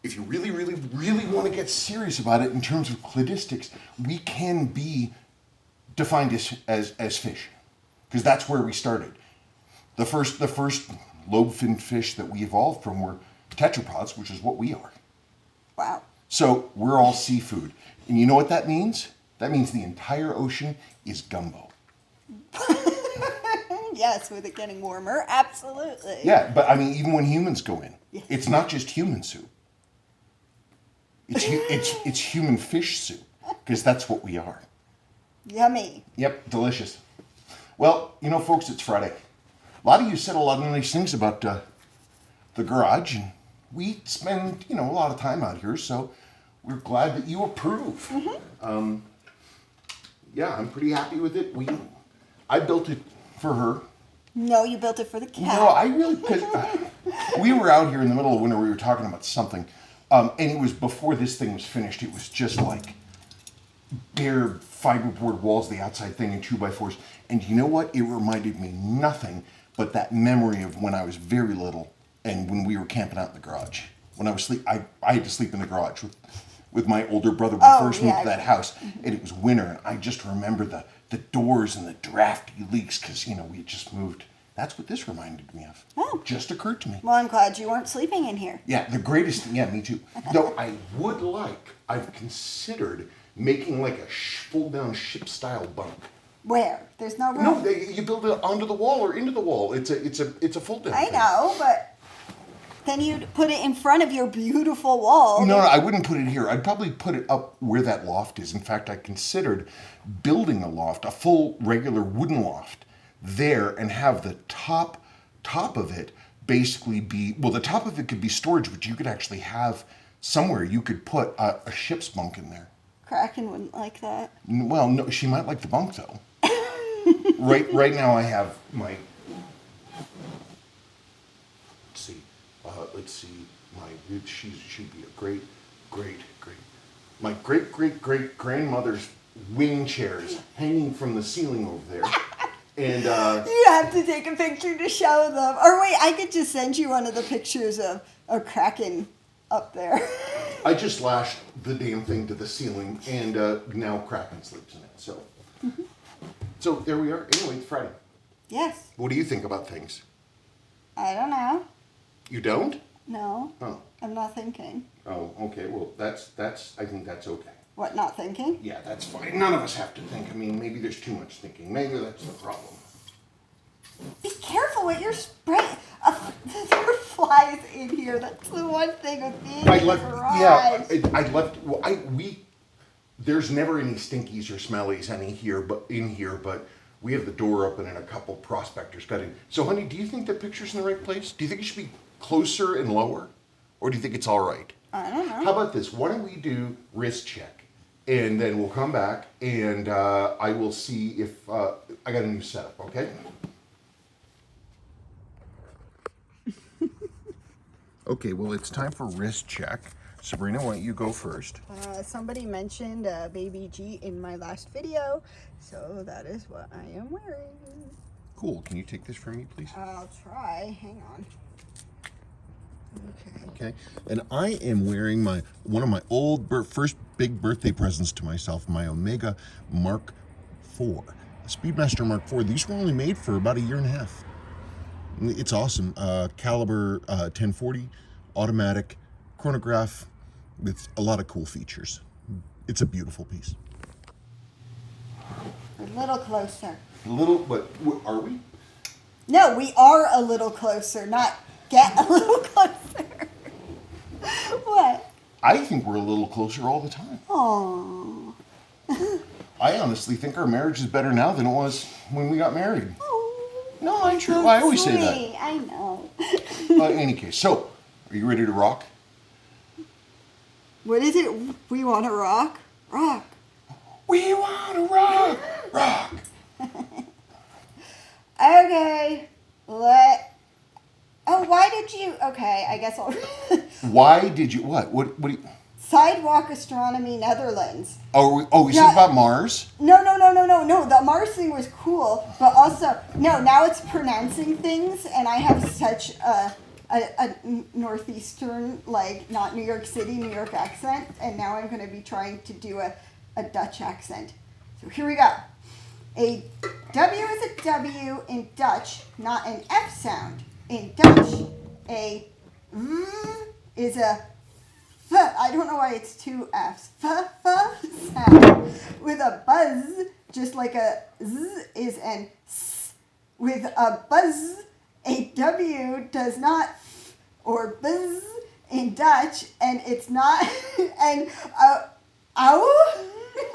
if you really, really, really want to get serious about it in terms of cladistics, we can be defined as fish, because that's where we started. The first lobe-finned fish that we evolved from were tetrapods, which is what we are. Wow. So we're all seafood. And you know what that means? That means the entire ocean is gumbo. Yes, with it getting warmer, absolutely. Yeah, but I mean, even when humans go in, it's not just human soup. It's human fish soup, because that's what we are. Yummy. Yep, delicious. Well, you know, folks, it's Friday. A lot of you said a lot of nice things about the garage, and we spend, a lot of time out here, so we're glad that you approve. Mm-hmm. Yeah, I'm pretty happy with it. I built it for her. No, you built it for the cat. No, I really, because we were out here in the middle of winter, we were talking about something, and it was before this thing was finished. It was just like bare fiberboard walls, the outside thing, and 2x4s. And you know what? It reminded me nothing but that memory of when I was very little and when we were camping out in the garage. When I was I had to sleep in the garage with my older brother when we first moved to that house, and it was winter, and I just remember the doors and the drafty leaks because, we had just moved. That's what this reminded me of. Oh. Just occurred to me. Well, I'm glad you weren't sleeping in here. Yeah, the greatest thing, me too. Though I've considered making like a fold-down ship-style bunk. Where? There's no room. No, you build it onto the wall or into the wall. It's a fold-down I thing. know, but then you'd put it in front of your beautiful wall. No, I wouldn't put it here. I'd probably put it up where that loft is. In fact, I considered building a loft, a full regular wooden loft, there, and have the top of it basically be, well, the top of it could be storage, but you could actually have somewhere you could put a ship's bunk in there. Kraken wouldn't like that. Well, no, she might like the bunk though. Right now I have my. Let's see. She'd be a great. My great grandmother's wing chairs hanging from the ceiling over there, and. You have to take a picture to show them. Or wait, I could just send you one of the pictures of a Kraken up there. I just lashed the damn thing to the ceiling, and now Kraken sleeps in it. So, So there we are. Anyway, it's Friday. Yes. What do you think about things? I don't know. You don't? No. Oh. I'm not thinking. Oh, okay. Well, that's. I think that's okay. What, not thinking? Yeah, that's fine. None of us have to think. I mean, maybe there's too much thinking. Maybe that's the problem. Be careful what you're spraying. There are flies in here. That's the one thing with being I in the left. garage. Yeah, I left. Well, there's never any stinkies or smellies in here, but we have the door open and a couple prospectors got in. So, honey, do you think the picture's in the right place? Do you think it should be closer and lower, or do you think it's all right? I don't know. How about this? Why don't we do wrist check, and then we'll come back and I will see if I got a new setup. Okay. Okay, well, it's time for wrist check. Sabrina, why don't you go first? Somebody mentioned Baby G in my last video, so that is what I am wearing. Cool. Can you take this from me, please? I'll try. Hang on. Okay. And I am wearing one of my first big birthday presents to myself, my Omega Mark IV. Speedmaster Mark IV. These were only made for about a year and a half. It's awesome. Caliber 1040, automatic, chronograph with a lot of cool features. It's a beautiful piece. A little closer. But are we? No, we are a little closer, not get a little closer. What? I think we're a little closer all the time. Aww. I honestly think our marriage is better now than it was when we got married. No, I'm true. So I always say sweet. that. I know. In any case, so, are you ready to rock? What is it? We want to rock? Rock. We want to rock! Rock! Okay. Why did you... Okay, I guess I'll... Why did you... What? What do you... Sidewalk Astronomy Netherlands. Is this about Mars? No. The Mars thing was cool, but also... No, now it's pronouncing things, and I have such a a northeastern, like not New York City, New York accent, and now I'm going to be trying to do a Dutch accent. So here we go. A W is a W in Dutch, not an F sound. In Dutch, a V is a F. I don't know why it's two F's. F sound. With a buzz, just like a Z is an S. With a buzz, a W does not F or buzz in Dutch, and it's not an ow,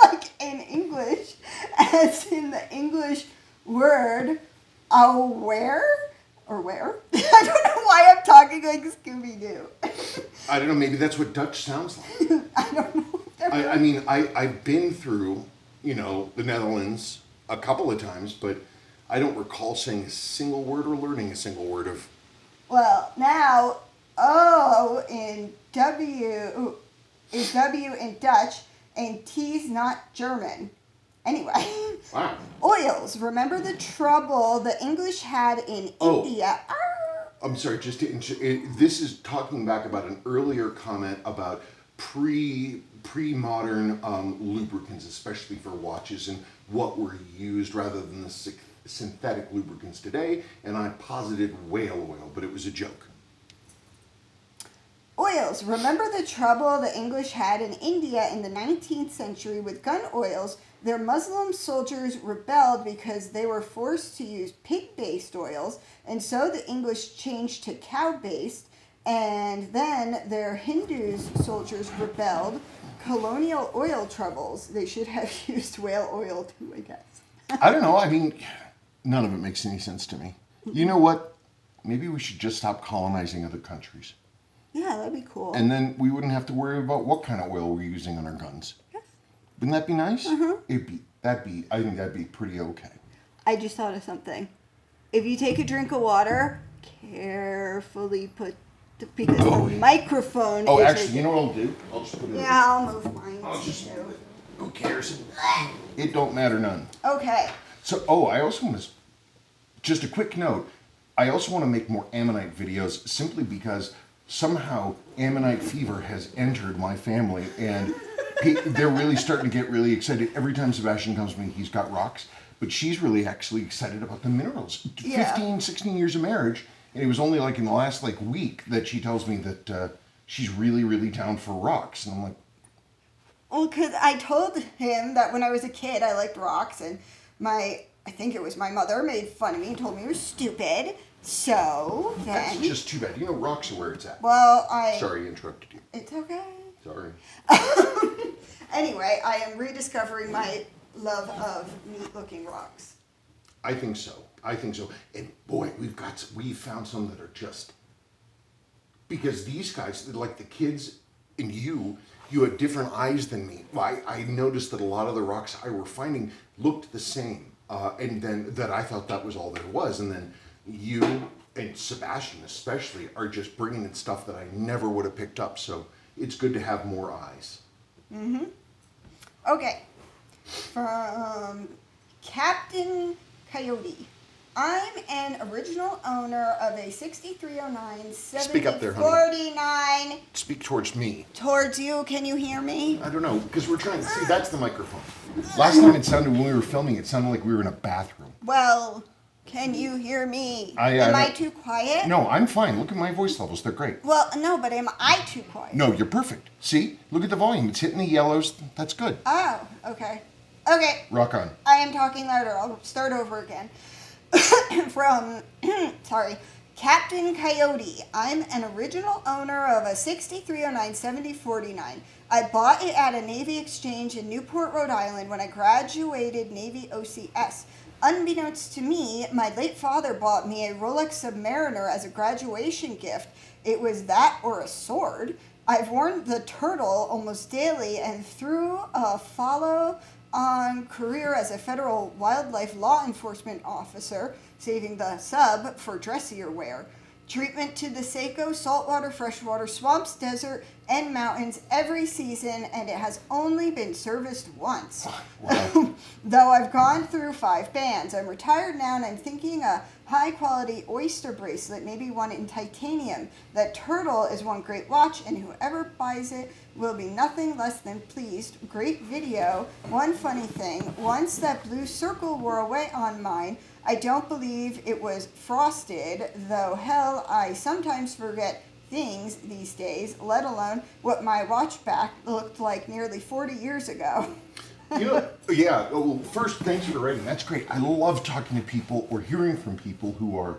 like in English, as in the English word aware or where. I don't know why I'm talking like Scooby-Doo. I don't know, maybe that's what Dutch sounds like. I don't know. I mean, I've been through, the Netherlands a couple of times, but I don't recall saying a single word or learning a single word of. Well, now O in W is W in Dutch, and T's not German. Anyway. Wow. Oils. Remember the trouble the English had in India? I'm sorry, this is talking back about an earlier comment about pre-modern lubricants, especially for watches, and what were used rather than the synthetic lubricants today, and I posited whale oil, but it was a joke. Oils. Remember the trouble the English had in India in the 19th century with gun oils? Their Muslim soldiers rebelled because they were forced to use pig-based oils, and so the English changed to cow-based, and then their Hindu soldiers rebelled. Colonial oil troubles. They should have used whale oil too, I guess. I don't know. I mean, none of it makes any sense to me. You know what? Maybe we should just stop colonizing other countries. Yeah, that'd be cool. And then we wouldn't have to worry about what kind of oil we're using on our guns. Yes. Wouldn't that be nice? Mm-hmm. I think that'd be pretty okay. I just thought of something. If you take a drink of water, carefully put because the microphone. Oh, actually, you know what I'll do? I'll just put it. Yeah, I'll move mine. I'll just move it. Who cares? It don't matter none. Okay. So, I also want to. Just a quick note. I also want to make more ammonite videos simply because somehow ammonite fever has entered my family, and they're really starting to get really excited. Every time Sebastian comes to me, he's got rocks, but she's really actually excited about the minerals. Yeah. 15, 16 years of marriage, and it was only like in the last week that she tells me that she's really, really down for rocks. And I'm like, well, because I told him that when I was a kid, I liked rocks, and I think it was my mother made fun of me and told me I was stupid. So then. That's just too bad. Rocks are where it's at. Well, Sorry, I interrupted you. It's okay. Sorry. Anyway, I am rediscovering my love of neat-looking rocks. I think so. And boy, we've found some that are just, because these guys, like the kids and you have different eyes than me. I noticed that a lot of the rocks I were finding looked the same, and then that I thought that was all there was, and then you and Sebastian especially are just bringing in stuff that I never would have picked up. So it's good to have more eyes. Mm-hmm. Okay. From Captain Coyote. I'm an original owner of a 6309 Speak up there, honey. 49. Speak towards me. Towards you. Can you hear me? I don't know, because we're trying to see. That's the microphone. Last time it sounded, when we were filming, it sounded like we were in a bathroom. Well, can you hear me? Am I too quiet? No, I'm fine. Look at my voice levels. They're great. Well, no, but am I too quiet? No, you're perfect. See? Look at the volume. It's hitting the yellows. That's good. Oh, okay. Okay. Rock on. I am talking louder. I'll start over again. From, Captain Coyote. I'm an original owner of a 6309 7049. I bought it at a Navy exchange in Newport, Rhode Island when I graduated Navy OCS. Unbeknownst to me, my late father bought me a Rolex Submariner as a graduation gift. It was that or a sword. I've worn the turtle almost daily, and through a follow-on career as a federal wildlife law enforcement officer, saving the sub for dressier wear. Treatment to the Seiko, saltwater, freshwater, swamps, desert, and mountains every season, and it has only been serviced once. Wow. Though I've gone through 5 bands. I'm retired now, and I'm thinking a high-quality oyster bracelet, maybe one in titanium. That turtle is one great watch, and whoever buys it will be nothing less than pleased. Great video. One funny thing, once that blue circle wore away on mine, I don't believe it was frosted, though hell, I sometimes forget things these days, let alone what my watch back looked like nearly 40 years ago. You know, yeah. Well, first, thanks for writing. That's great. I love talking to people or hearing from people who are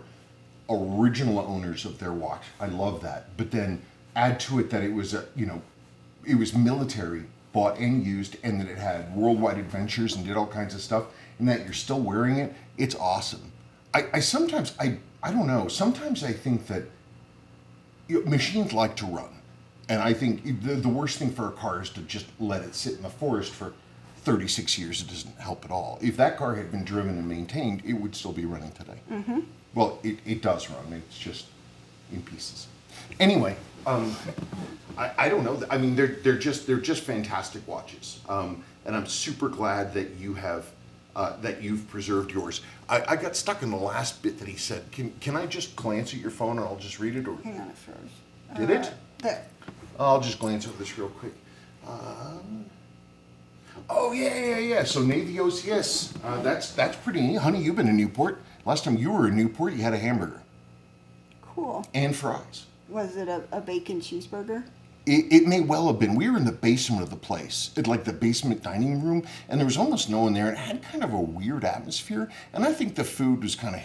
original owners of their watch. I love that. But then add to it that it was it was military, bought and used, and that it had worldwide adventures and did all kinds of stuff, and that you're still wearing it. It's awesome. I sometimes I don't know. Sometimes I think that machines like to run, and I think the worst thing for a car is to just let it sit in the forest for 36 years. It doesn't help at all. If that car had been driven and maintained, it would still be running today. Mm-hmm. Well, it does run. It's just in pieces. Anyway, I don't know. I mean, they're just fantastic watches, and I'm super glad that you have that you've preserved yours. I got stuck in the last bit that he said. Can I just glance at your phone and I'll just read it? Or Hang on, it froze. did it? There. I'll just glance over this real quick. Oh yeah. So Navy OCS. That's pretty neat, honey. You've been to Newport. Last time you were in Newport, you had a hamburger Cool. and fries. Was it a bacon cheeseburger? It may well have been. We were in the basement of the place, like the basement dining room, and there was almost no one there. And it had kind of a weird atmosphere. And I think the food was kind of,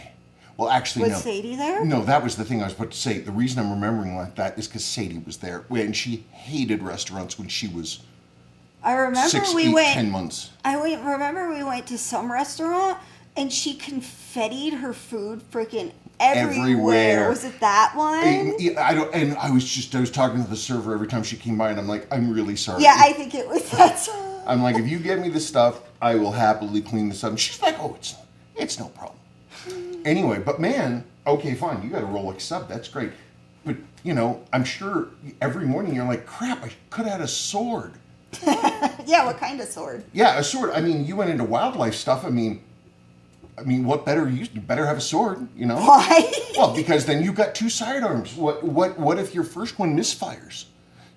well, actually, Was no. Sadie there? No, that was the thing I was about to say. The reason I'm remembering like that is because Sadie was there, and she hated restaurants when she was I remember 6, we 8, went. 10 months. Remember we went to some restaurant and she confettied her food freaking everywhere. Was it that one? I was talking to the server every time she came by, and I'm like, I'm really sorry. Yeah, I think it was that. I'm like, if you get me the stuff, I will happily clean this up. And she's like, oh, it's no problem. Anyway, but man, okay, fine, you got a Rolex sub, that's great. But, I'm sure every morning you're like, crap, I could have had a sword. Yeah, what kind of sword? Yeah, a sword. I mean, you went into wildlife stuff. I mean, what better? You better have a sword, Why? Well, because then you've got 2 sidearms. What if your first one misfires?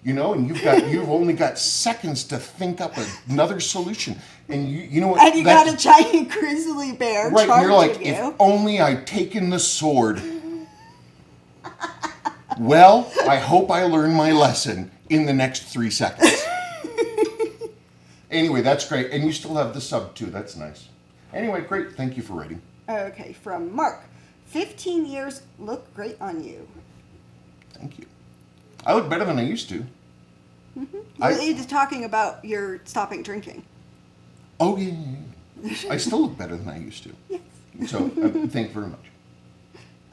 And you've only got seconds to think up another solution. And you know what? And you got a giant grizzly bear right, charging you're like, you. if only I'd taken the sword. Well, I hope I learned my lesson in the next 3 seconds. Anyway, that's great. And you still have the sub, too. That's nice. Anyway, great. Thank you for writing. Okay, from Mark. 15 years look great on you. Thank you. I look better than I used to. Mm-hmm. You're talking about your stopping drinking. Oh, yeah. I still look better than I used to. Yes. So, thank you very much.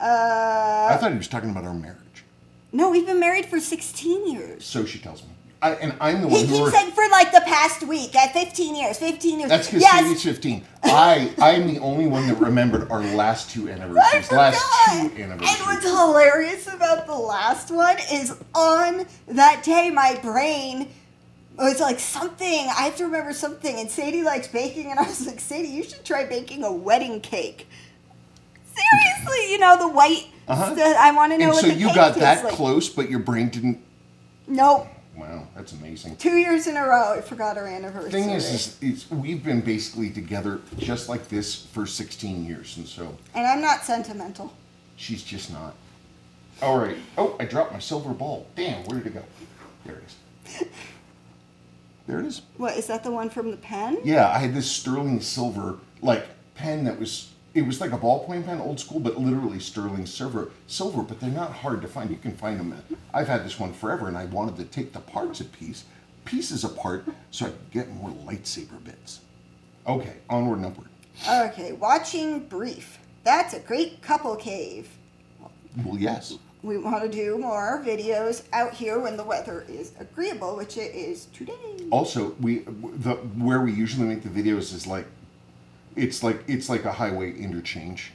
I thought he was talking about our marriage. No, we've been married for 16 years. So she tells me. And I'm the one He who... keeps saying for like the past week, at 15 years, 15 years. That's because yes. Sadie's 15. I'm the only one that remembered our last 2 anniversaries. I Last 2 forgot. anniversaries. And what's hilarious about the last one is on that day, my brain was like something. I have to remember something. And Sadie likes baking. And I was like, Sadie, you should try baking a wedding cake. Seriously, the white. I want to know what the cake so you got that like. close, but your brain didn't... Nope. Wow, that's amazing. 2 years in a row, I forgot our anniversary. Thing is we've been basically together just like this for 16 years, and so... And I'm not sentimental. She's just not. All right. Oh, I dropped my silver ball. Damn, where did it go? There it is. There it is. What, is that the one from the pen? Yeah, I had this sterling silver, pen that was... It was like a ballpoint pen, old school, but literally sterling silver, but they're not hard to find. You can find them. I've had this one forever, and I wanted to take the pieces apart, so I could get more lightsaber bits. Okay, onward and upward. Okay, watching Brief. That's a great couple cave. Well, yes. We want to do more videos out here when the weather is agreeable, which it is today. Also, where we usually make the videos is it's like a highway interchange.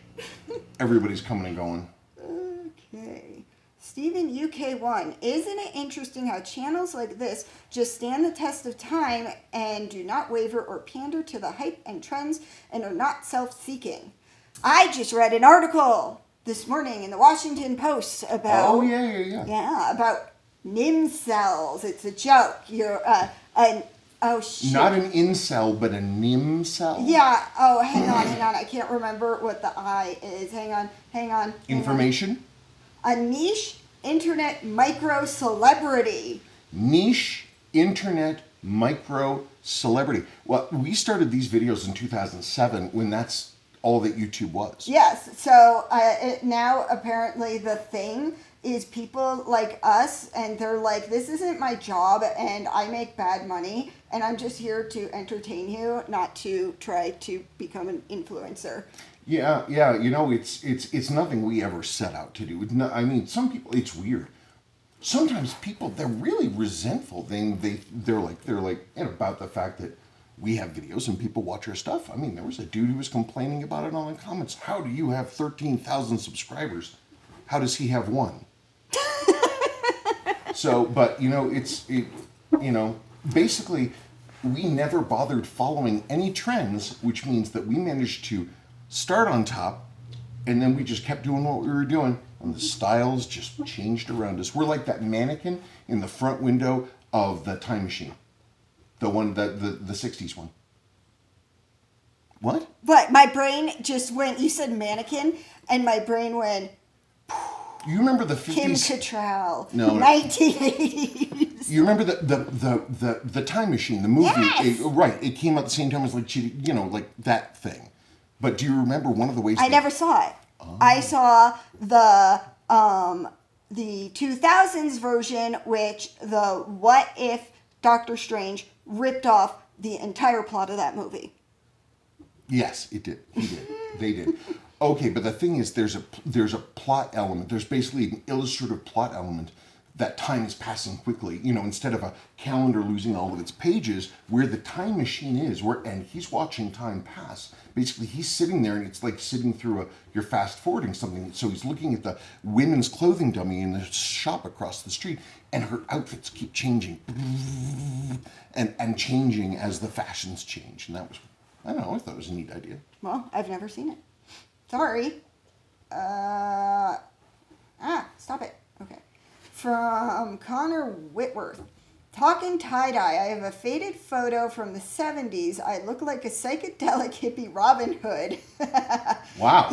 Everybody's coming and going. Okay. Stephen UK1, isn't it interesting how channels like this just stand the test of time and do not waver or pander to the hype and trends and are not self-seeking? I just read an article this morning in the Washington Post about... Oh, yeah. Yeah, about NIM cells. It's a joke. You're oh shit. Not an incel, but a NIM cell? Yeah. Oh, hang on. I can't remember what the I is. Hang on. Information? A niche internet micro celebrity. Niche internet micro celebrity. Well, we started these videos in 2007 when that's all that YouTube was. Yes. So now apparently the thing is people like us, and they're like, this isn't my job, and I make bad money, and I'm just here to entertain you, not to try to become an influencer. Yeah. You know, it's nothing we ever set out to do. I mean, some people, it's weird. Sometimes people, they're really resentful. They're like about the fact that we have videos and people watch our stuff. I mean, there was a dude who was complaining about it on the comments. How do you have 13,000 subscribers? How does he have one? So, but you know, basically, we never bothered following any trends, which means that we managed to start on top, and then we just kept doing what we were doing, and the styles just changed around us. We're like that mannequin in the front window of the time machine, the one that the 60s one. What? But my brain just went, you said mannequin, and my brain went, You remember the 50s? Kim Cattrall. No. 1980s. You remember the Time Machine, the movie? Yes! Right. It came out at the same time as like that thing. But do you remember one of the ways? I never saw it. Oh. I saw the 2000s version, which the What If Doctor Strange ripped off the entire plot of that movie. Yes, it did. He did. They did. Okay, but the thing is, there's a plot element. There's basically an illustrative plot element that time is passing quickly. You know, instead of a calendar losing all of its pages, where the time machine is, and he's watching time pass. Basically, he's sitting there, and it's like sitting through you're fast forwarding something. So he's looking at the women's clothing dummy in the shop across the street, and her outfits keep changing and changing as the fashions change. And that was, I don't know, I thought it was a neat idea. Well, I've never seen it. Sorry. Stop it. Okay. From Connor Whitworth. Talking tie-dye. I have a faded photo from the 70s. I look like a psychedelic hippie Robin Hood. Wow.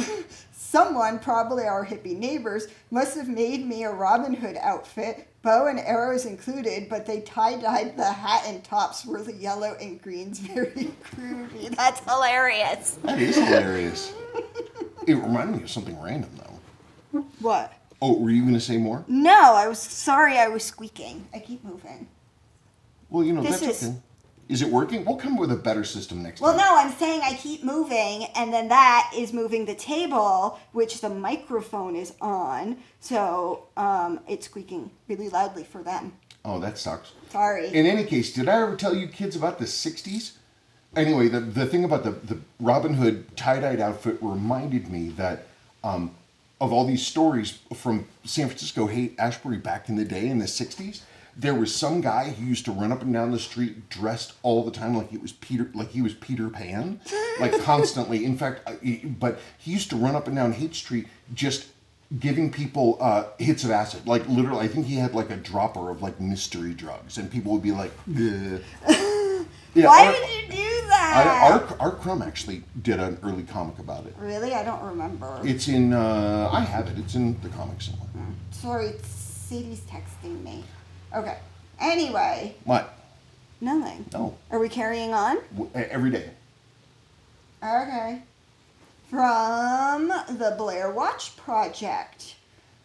Someone, probably our hippie neighbors, must have made me a Robin Hood outfit, bow and arrows included, but they tie-dyed the hat and tops were the yellow and greens. Very groovy. That's hilarious. That is hilarious. It reminded me of something random, though. What? Oh, were you going to say more? No, I was squeaking. I keep moving. Well, you know, This that's okay. Is it working? We'll come with a better system next Well, time. no, I'm saying I keep moving, and then that is moving the table, which the microphone is on, so it's squeaking really loudly for them. Oh, that sucks. Sorry. In any case, did I ever tell you kids about the 60s? Anyway, the thing about the Robin Hood tie-dyed outfit reminded me that of all these stories from San Francisco Haight-Ashbury back in the day in the 60s, there was some guy who used to run up and down the street dressed all the time like he was Peter Pan, like constantly. In fact, but he used to run up and down Haight Street just giving people hits of acid. Like literally, I think he had like a dropper of like mystery drugs, and people would be like, ugh. Yeah, Why did you do that? Our Crumb actually did an early comic about it. Really? I don't remember. It's in, I have it. It's in the comic somewhere. Sorry, Sadie's texting me. Okay. Anyway. What? Nothing. No. Are we carrying on? Every day. Okay. From the Blair Watch Project.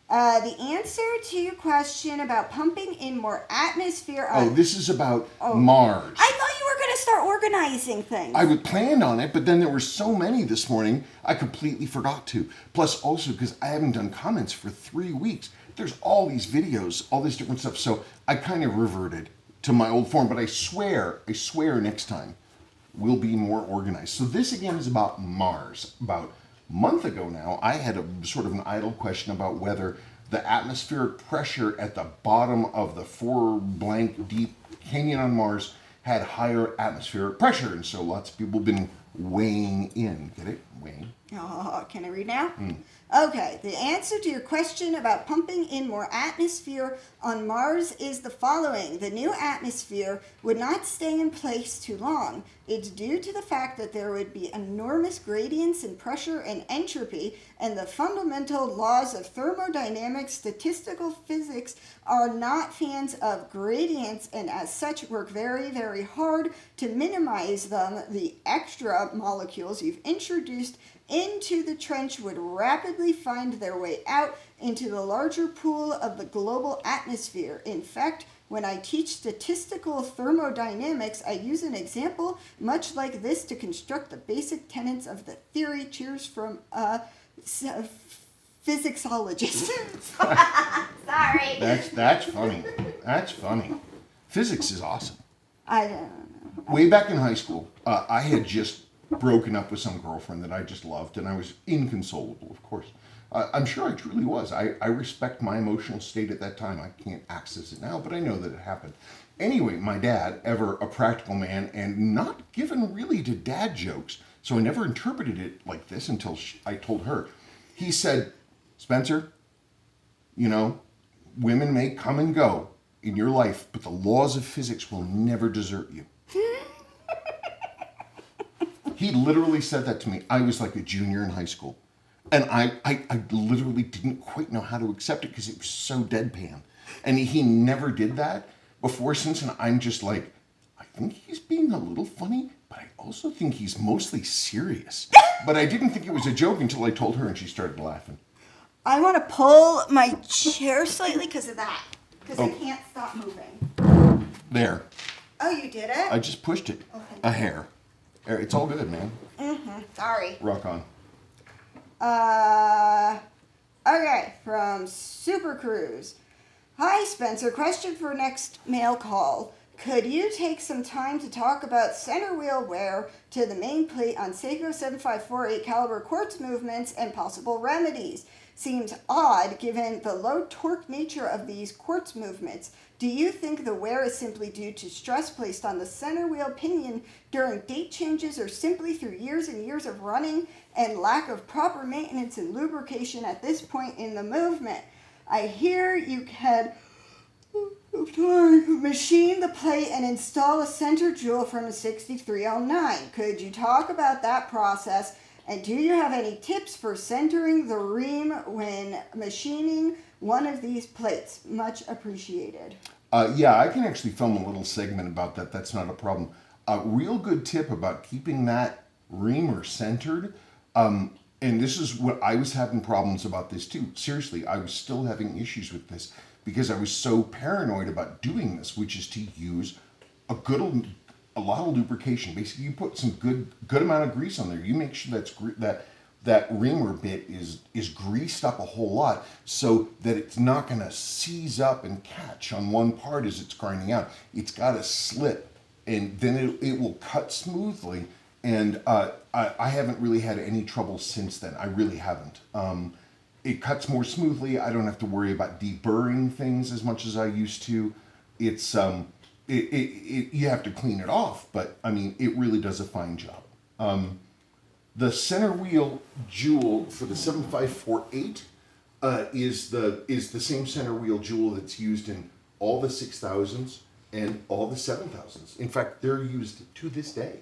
The answer to your question about pumping in more atmosphere. This is about Mars. I thought you were going to start organizing things. I would planned on it, but then there were so many this morning, I completely forgot to. Plus, also, because I haven't done comments for 3 weeks, there's all these videos, all this different stuff, so I kind of reverted to my old form, but I swear next time we'll be more organized. So this, again, is about Mars. About a month ago now, I had a sort of an idle question about whether the atmospheric pressure at the bottom of the 4 blank deep canyon on Mars had higher atmospheric pressure, and so lots of people have been weighing in. Get it? Weighing. Oh, can I read now? Okay, the answer to your question about pumping in more atmosphere on Mars is the following. The new atmosphere would not stay in place too long. It's due to the fact that there would be enormous gradients in pressure and entropy, and the fundamental laws of thermodynamics, statistical physics are not fans of gradients, and as such work very, very hard to minimize them. The extra molecules you've introduced into the trench would rapidly find their way out into the larger pool of the global atmosphere. In fact, when I teach statistical thermodynamics, I use an example much like this to construct the basic tenets of the theory. Cheers from a physics-ologist. Sorry. That's funny. That's funny. Physics is awesome. I don't know. Way back in high school, I had just broken up with some girlfriend that I just loved, and I was inconsolable, of course. I'm sure I truly was. I respect my emotional state at that time. I can't access it now, but I know that it happened. Anyway, my dad, ever a practical man and not given really to dad jokes, so I never interpreted it like this until I told her. He said, Spencer, you know, women may come and go in your life, but the laws of physics will never desert you. He literally said that to me. I was like a junior in high school. And I literally didn't quite know how to accept it because it was so deadpan. And he never did that before, since, and I'm just like, I think he's being a little funny, but I also think he's mostly serious. But I didn't think it was a joke until I told her and she started laughing. I want to pull my chair slightly because of that. Because I can't stop moving. There. Oh, you did it? I just pushed it. A hair. It's all good, man. Sorry. Rock on. Okay, from Super Cruise. Hi, Spencer. Question for next mail call. Could you take some time to talk about center wheel wear to the main plate on Seiko 7548 caliber quartz movements and possible remedies? Seems odd given the low torque nature of these quartz movements. Do you think the wear is simply due to stress placed on the center wheel pinion during date changes, or simply through years and years of running and lack of proper maintenance and lubrication at this point in the movement? I hear you had machine the plate and install a center jewel from a 6309. Could you talk about that process? And do you have any tips for centering the ream when machining one of these plates? Much appreciated. Yeah, I can actually film a little segment about that. That's not a problem. A real good tip about keeping that reamer centered. And this is what I was having problems about this too. Seriously, I was still having issues with this because I was so paranoid about doing this, which is to use a lot of lubrication. Basically, you put some good amount of grease on there. You make sure that reamer bit is greased up a whole lot so that it's not going to seize up and catch on one part as it's grinding out. It's got to slip, and then it will cut smoothly. And I haven't really had any trouble since then. I really haven't. It cuts more smoothly. I don't have to worry about deburring things as much as I used to. It's you have to clean it off, but I mean, it really does a fine job. The center wheel jewel for the 7548 is the same center wheel jewel that's used in all the 6000s and all the 7000s. In fact, they're used to this day.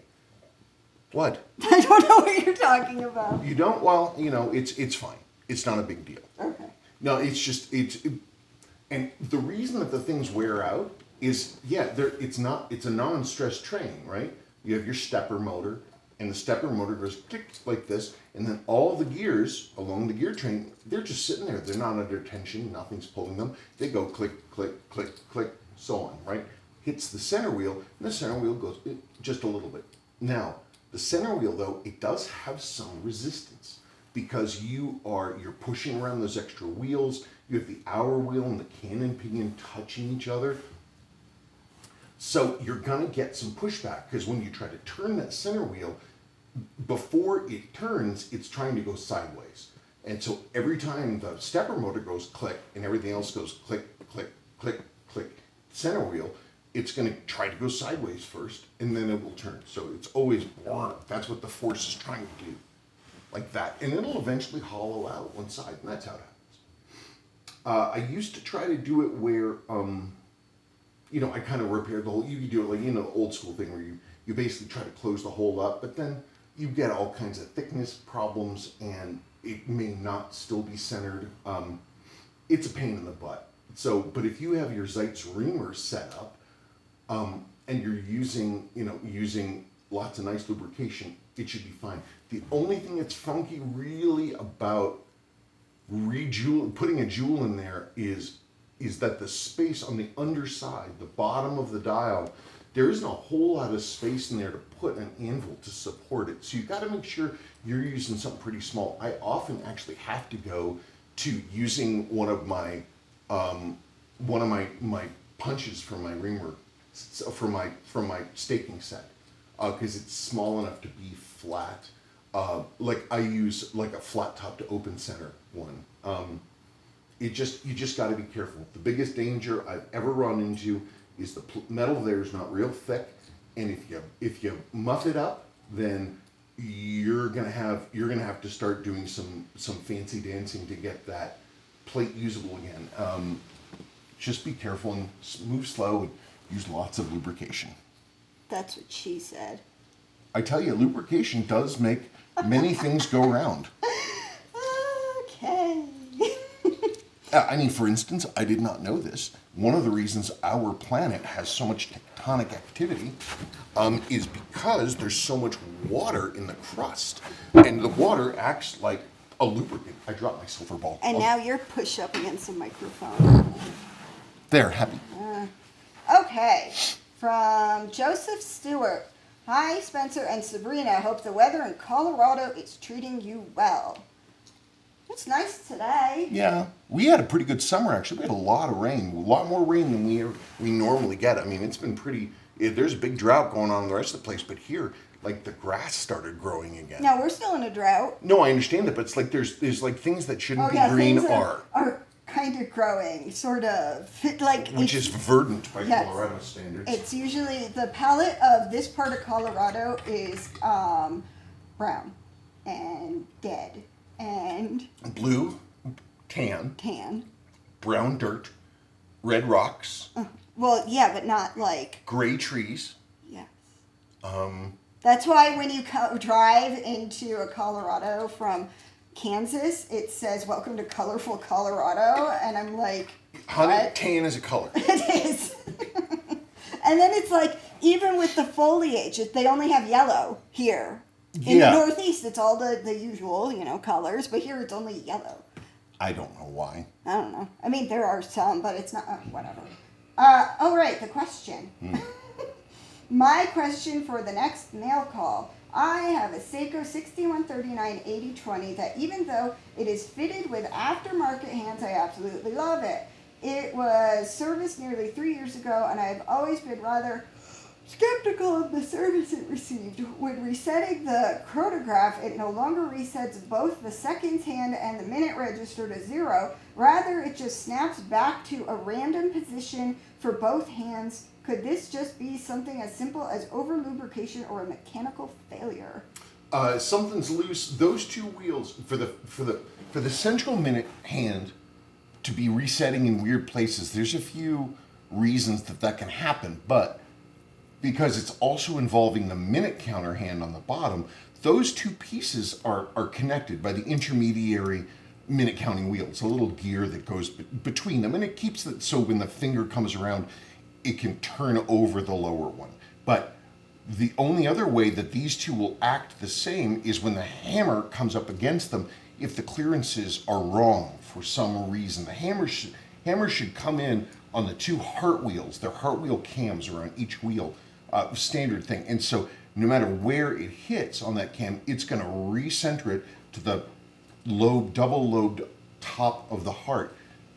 What? I don't know what you're talking about. You don't? Well, it's fine. It's not a big deal. Okay. No, it's just and the reason that the things wear out is it's a non-stress train, right? You have your stepper motor, and the stepper motor goes click like this, and then all the gears along the gear train, they're just sitting there. They're not under tension. Nothing's pulling them. They go click, click, click, click, so on, right? Hits the center wheel, and the center wheel goes just a little bit. Now, the center wheel, though, it does have some resistance because you're pushing around those extra wheels. You have the hour wheel and the cannon pinion touching each other. So you're going to get some pushback because when you try to turn that center wheel, before it turns, it's trying to go sideways. And so every time the stepper motor goes click and everything else goes click, click, click, click, center wheel, it's going to try to go sideways first and then it will turn. So it's always, that's what the force is trying to do. Like that. And it'll eventually hollow out one side, and that's how it happens. I used to try to do it where, I kind of repaired the hole. You could do it like, the old school thing where you basically try to close the hole up, but then you get all kinds of thickness problems and it may not still be centered. It's a pain in the butt. So, but if you have your Zeitz reamer set up, and you're using lots of nice lubrication, it should be fine. The only thing that's funky really about putting a jewel in there is that the space on the underside, the bottom of the dial, there isn't a whole lot of space in there to put an anvil to support it. So you've got to make sure you're using something pretty small. I often actually have to go to using one of my punches from my reamer, from my staking set, because it's small enough to be flat. Like I use like a flat top to open center one. You just got to be careful. The biggest danger I've ever run into is the metal there is not real thick, and if you muff it up, then you're gonna have to start doing some fancy dancing to get that plate usable again. Just be careful and move slow and use lots of lubrication. That's what she said. I tell you, lubrication does make many things go round. Okay. For instance, I did not know this. One of the reasons our planet has so much tectonic activity is because there's so much water in the crust. And the water acts like a lubricant. I dropped my silver ball. And now you're pushed up against the microphone. There, happy. Okay. From Joseph Stewart. Hi, Spencer and Sabrina. Hope the weather in Colorado is treating you well. It's nice today. Yeah, we had a pretty good summer, actually. We had a lot of rain, a lot more rain than we normally get. I mean, it's been pretty, there's a big drought going on in the rest of the place, but here, like, the grass started growing again. No, we're still in a drought. No, I understand that, but it's like there's like things that shouldn't be green are kind of growing, sort of. Which is verdant by Colorado standards. It's usually, the palette of this part of Colorado is brown and dead. And blue, tan, brown dirt, red rocks. Well, yeah, but not like gray trees. Yes. That's why when you drive into Colorado from Kansas, it says "Welcome to colorful Colorado," and I'm like, honey, what? Tan is a color. It is. And then it's like, even with the foliage, they only have yellow here. In the Northeast, it's all the usual, colors, but here it's only yellow. I don't know why. I don't know. I mean, there are some, but it's not, whatever. All right, the question. My question for the next mail call. I have a Seiko 6139-8020 that even though it is fitted with aftermarket hands, I absolutely love it. It was serviced nearly 3 years ago, and I've always been rather skeptical of the service it received. When resetting the chronograph, it no longer resets both the seconds hand and the minute register to 0. Rather, it just snaps back to a random position for both hands. Could this just be something as simple as over lubrication or a mechanical failure? Something's loose. Those two wheels for the central minute hand to be resetting in weird places. There's a few reasons that can happen, but because it's also involving the minute counter hand on the bottom, those two pieces are connected by the intermediary minute counting wheel. It's a little gear that goes between them, and it keeps it so when the finger comes around, it can turn over the lower one. But the only other way that these two will act the same is when the hammer comes up against them. If the clearances are wrong for some reason, the hammer should come in on the two heart wheels. They're heart wheel cams around each wheel. Standard thing. And so no matter where it hits on that cam, it's going to recenter it to the double lobed top of the heart.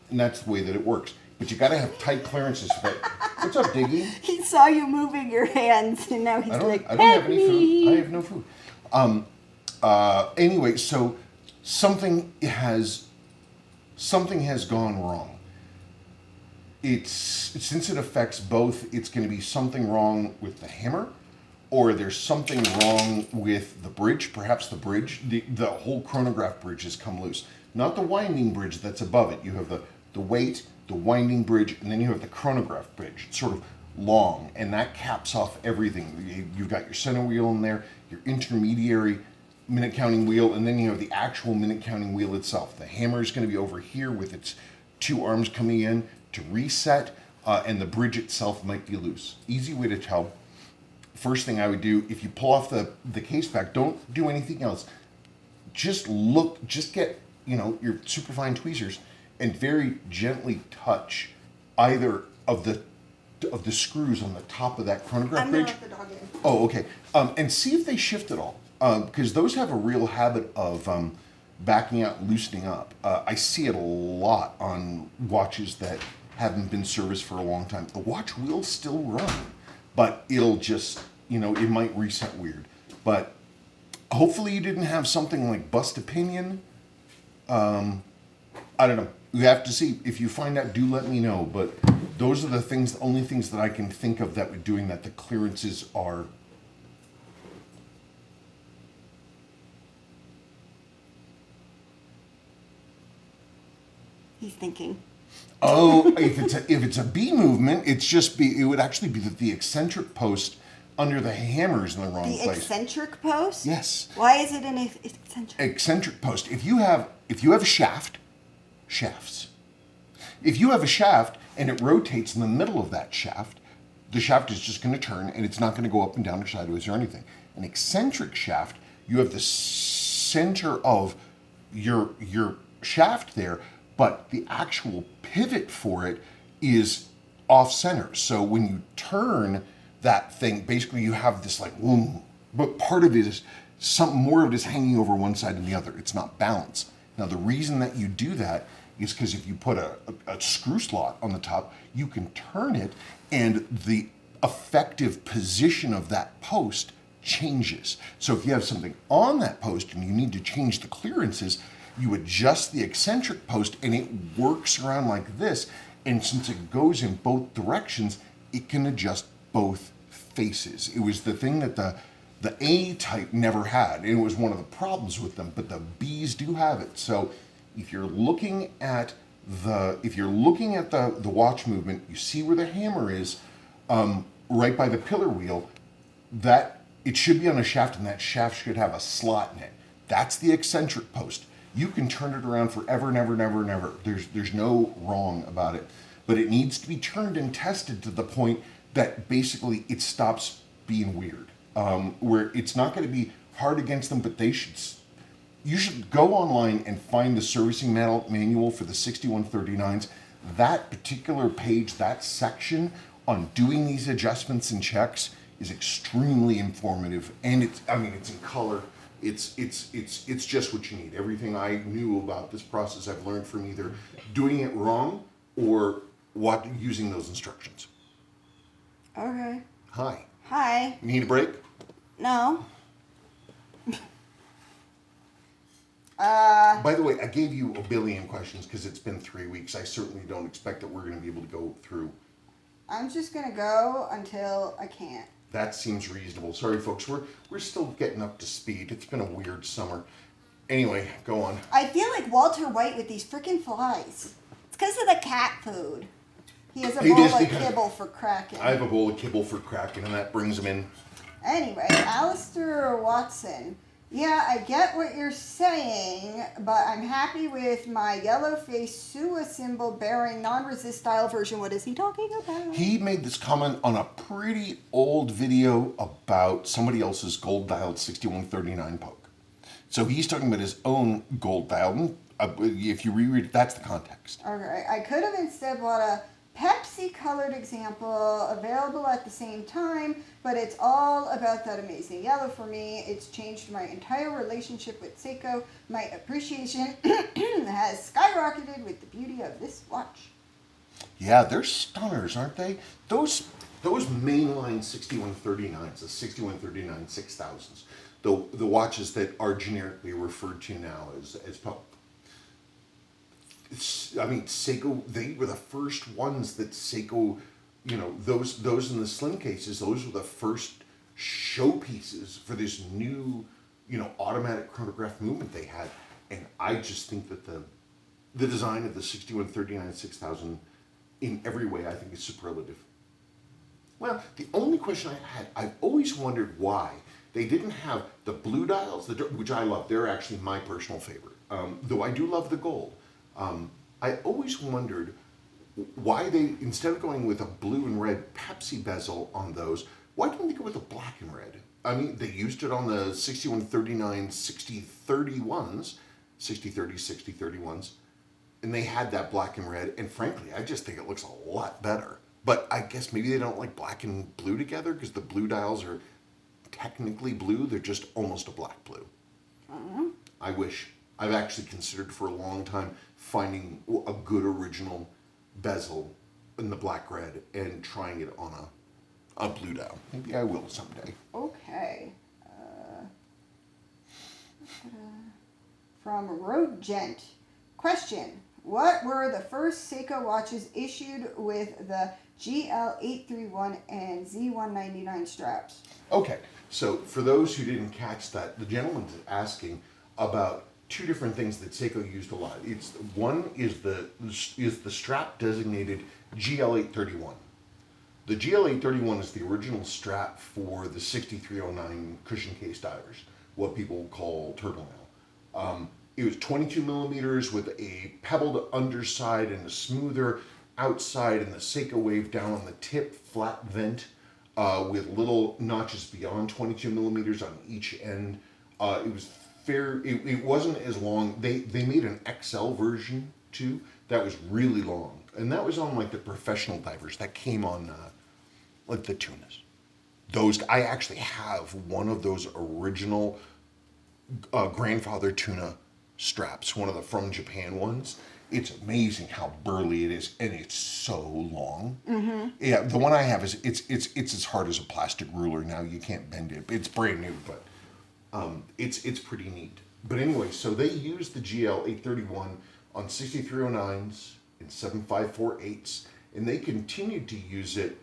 And that's the way that it works. But you got to have tight clearances for that. What's up, Diggy? He saw you moving your hands, and now he's I don't have any food. I have no food. Anyway, so something has gone wrong. Since it affects both, it's going to be something wrong with the hammer, or there's something wrong with the bridge. Perhaps the bridge, the whole chronograph bridge has come loose. Not the winding bridge that's above it. You have the weight, the winding bridge, and then you have the chronograph bridge. It's sort of long, and that caps off everything. You've got your center wheel in there, your intermediary minute counting wheel, and then you have the actual minute counting wheel itself. The hammer is going to be over here with its two arms coming in to reset, and the bridge itself might be loose. Easy way to tell. First thing I would do, if you pull off the case back, don't do anything else. Just get, your superfine tweezers and very gently touch either of the screws on the top of that chronograph bridge. I'm gonna let the dog in. Oh, okay. And see if they shift at all. Because those have a real habit of backing out and loosening up. I see it a lot on watches that haven't been serviced for a long time. The watch will still run, but it'll just, it might reset weird. But hopefully you didn't have something like bust a pinion. I don't know. You have to see. If you find out, do let me know. But those are the only things that I can think of that were doing that. The clearances are... He's thinking. Oh, if it's a B movement, it would actually be that the eccentric post under the hammer is in the wrong place. The eccentric post? Yes. Why is it an eccentric? Eccentric post. If you have a shafts. If you have a shaft and it rotates in the middle of that shaft, the shaft is just going to turn and it's not going to go up and down or sideways or anything. An eccentric shaft, you have the center of your shaft there, but the actual pivot for it is off center. So when you turn that thing, basically you have this like, boom, but part of it is more of it is hanging over one side than the other. It's not balanced. Now the reason that you do that is because if you put a screw slot on the top, you can turn it and the effective position of that post changes. So if you have something on that post and you need to change the clearances, you adjust the eccentric post and it works around like this. And since it goes in both directions, it can adjust both faces. It was the thing that the A-type never had. And it was one of the problems with them, but the Bs do have it. So if you're looking at the watch movement, you see where the hammer is, right by the pillar wheel, that it should be on a shaft and that shaft should have a slot in it. That's the eccentric post. You can turn it around forever, never, never, never. There's no wrong about it. But it needs to be turned and tested to the point that basically it stops being weird. Where it's not going to be hard against them, but you should go online and find the servicing manual for the 6139s. That particular page, that section on doing these adjustments and checks is extremely informative. And it's in color. It's just what you need. Everything I knew about this process I've learned from either doing it wrong or using those instructions. Okay. Hi. Hi. Need a break? No. By the way, I gave you a billion questions because it's been 3 weeks. I certainly don't expect that we're going to be able to go through. I'm just going to go until I can't. That seems reasonable. Sorry, folks. We're still getting up to speed. It's been a weird summer. Anyway, go on. I feel like Walter White with these freaking flies. It's because of the cat food. He has a bowl of kibble for Kraken. I have a bowl of kibble for Kraken, and that brings him in. Anyway, Alistair Watson. Yeah, I get what you're saying, but I'm happy with my yellow face SUA symbol bearing non-resist style version. What is he talking about? He made this comment on a pretty old video about somebody else's gold-dialed 6139 poke. So he's talking about his own gold-dialed. If you reread it, that's the context. Okay, I could have instead bought a Pepsi-colored example available at the same time, but it's all about that amazing yellow for me. It's changed my entire relationship with Seiko. My appreciation has skyrocketed with the beauty of this watch. Yeah, they're stunners, aren't they? Those mainline 6139s, the 6139 6000s, the watches that are generically referred to now as I mean, Seiko, they were the first ones that Seiko, those in the slim cases, those were the first showpieces for this new, automatic chronograph movement they had. And I just think that the design of the 6139 6000 in every way, I think is superlative. Well, the only question I had, I've always wondered why they didn't have the blue dials, which I love. They're actually my personal favorite, though I do love the gold. I always wondered why they, instead of going with a blue and red Pepsi bezel on those, why didn't they go with a black and red? I mean, they used it on the 6139 6031s, 6030, 6031s, and they had that black and red, and frankly, I just think it looks a lot better. But I guess maybe they don't like black and blue together because the blue dials are technically blue, they're just almost a black blue. I wish. I've actually considered for a long time finding a good original bezel in the black red and trying it on a blue dial. Maybe I will someday. Okay. From Road Gent. Question. What were the first Seiko watches issued with the GL831 and Z199 straps? Okay, so for those who didn't catch that, the gentleman's asking about two different things that Seiko used a lot. It's one is the strap designated GL831. The GL831 is the original strap for the 6309 cushion case divers, what people call turtle now. It was 22 millimeters with a pebbled underside and a smoother outside, and the Seiko wave down on the tip, flat vent with little notches beyond 22 millimeters on each end. It was fair. It wasn't as long. They made an XL version too that was really long, and that was on like the professional divers. That came on like the tunas. Those I actually have one of those original grandfather tuna straps, one of the from Japan ones. It's amazing how burly it is, and it's so long. Mm-hmm. Yeah, the one I have is it's as hard as a plastic ruler now. You can't bend it. It's brand new, but it's pretty neat. But anyway, so they used the GL831 on 6309s and 7548s, and they continued to use it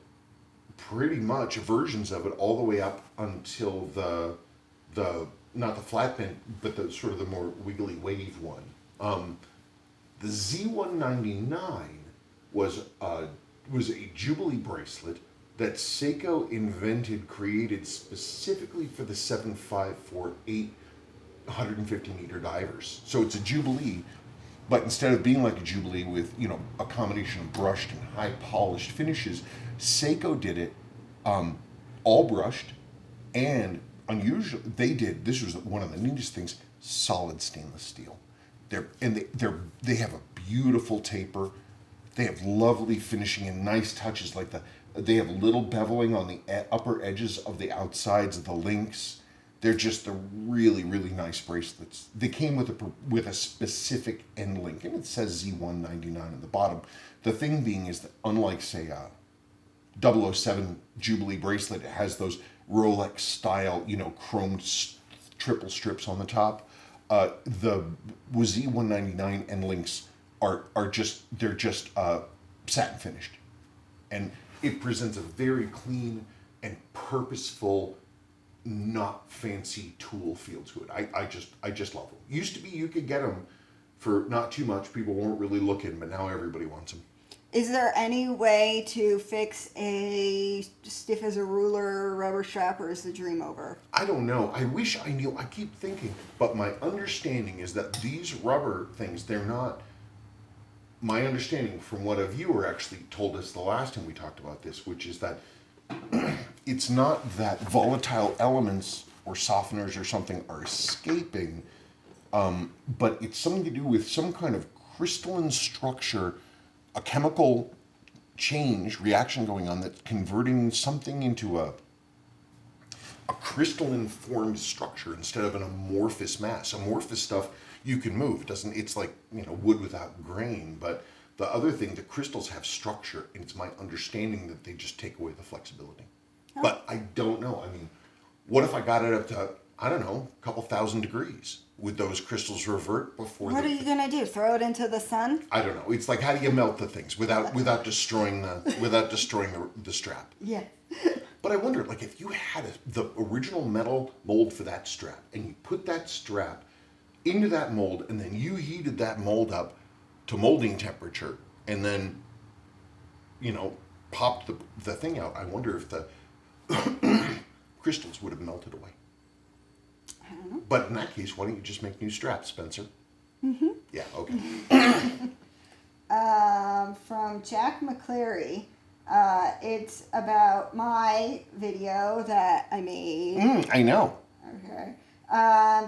pretty much versions of it all the way up until the not the flat bend, but the sort of the more wiggly wave one. The Z199 was a Jubilee bracelet that Seiko created specifically for the 7548 150 meter divers. So it's a Jubilee, but instead of being like a Jubilee with, a combination of brushed and high polished finishes, Seiko did it all brushed and unusual. This was one of the neatest things, solid stainless steel. They have a beautiful taper. They have lovely finishing and nice touches like they have little beveling on the upper edges of the outsides of the links. They're just really, really nice bracelets. They came with a specific end link, and it says Z199 at the bottom. The thing being is that unlike, say, 007 Jubilee bracelet, it has those Rolex style, chromed triple strips on the top. The Z199 end links are just satin finished, and it presents a very clean and purposeful, not fancy tool feel to it. I just love them. Used to be you could get them for not too much. People weren't really looking, but now everybody wants them. Is there any way to fix a stiff as a ruler rubber strap, or is the dream over? I don't know. I wish I knew. I keep thinking, but my understanding is that these rubber things, they're not. My understanding from what a viewer actually told us the last time we talked about this, which is that it's not that volatile elements or softeners or something are escaping, but it's something to do with some kind of crystalline structure, a chemical reaction going on that's converting something into a crystalline formed structure instead of an amorphous mass. Amorphous stuff you can move. It's like, wood without grain, but the other thing, the crystals have structure, and it's my understanding that they just take away the flexibility. Oh. But I don't know. I mean, what if I got it up to I don't know, a couple thousand degrees. Would those crystals revert before? What are you gonna do? Throw it into the sun? I don't know. It's like, how do you melt the things without destroying the strap? Yeah. But I wonder, like, if you had the original metal mold for that strap, and you put that strap into that mold, and then you heated that mold up to molding temperature, and then, popped the thing out. I wonder if the crystals would have melted away. I don't know. But in that case, why don't you just make new straps, Spencer? Mm-hmm. Yeah, okay. From Jack McCleary. It's about my video that I made. I know. Okay.